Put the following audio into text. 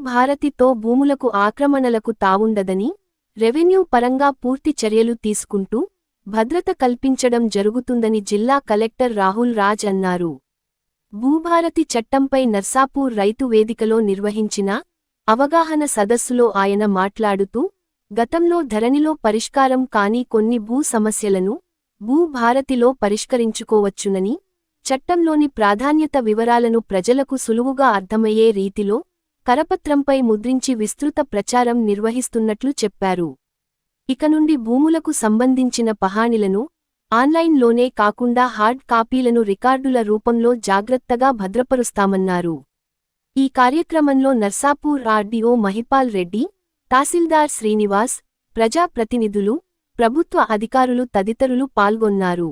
భూభారతితో భూములకు ఆక్రమణలకు తావుండదని, రెవెన్యూ పరంగా పూర్తి చర్యలు తీసుకుంటూ భద్రత కల్పించడం జరుగుతుందని జిల్లా కలెక్టర్ రాహుల్ రాజ్ అన్నారు. భూభారతి చట్టంపై నర్సాపూర్ రైతు వేదికలో నిర్వహించిన అవగాహన సదస్సులో ఆయన మాట్లాడుతూ, గతంలో ధరణిలో పరిష్కారం కాని కొన్ని భూ సమస్యలను భూభారతిలో పరిష్కరించుకోవచ్చునని, చట్టంలోని ప్రాధాన్యత వివరాలను ప్రజలకు సులువుగా అర్థమయ్యే రీతిలో కరపత్రంపై ముద్రించి విస్తృత ప్రచారం నిర్వహిస్తున్నట్లు చెప్పారు. ఇక నుండి భూములకు సంబంధించిన పహాణీలను ఆన్లైన్లోనే కాకుండా హార్డ్ కాపీలను రికార్డుల రూపంలో జాగ్రత్తగా భద్రపరుస్తామన్నారు. ఈ కార్యక్రమంలో నర్సాపూర్ ఆర్డీఓ మహిపాల్ రెడ్డి, తహసీల్దార్ శ్రీనివాస్, ప్రజా ప్రతినిధులు, ప్రభుత్వ అధికారులు తదితరులు పాల్గొన్నారు.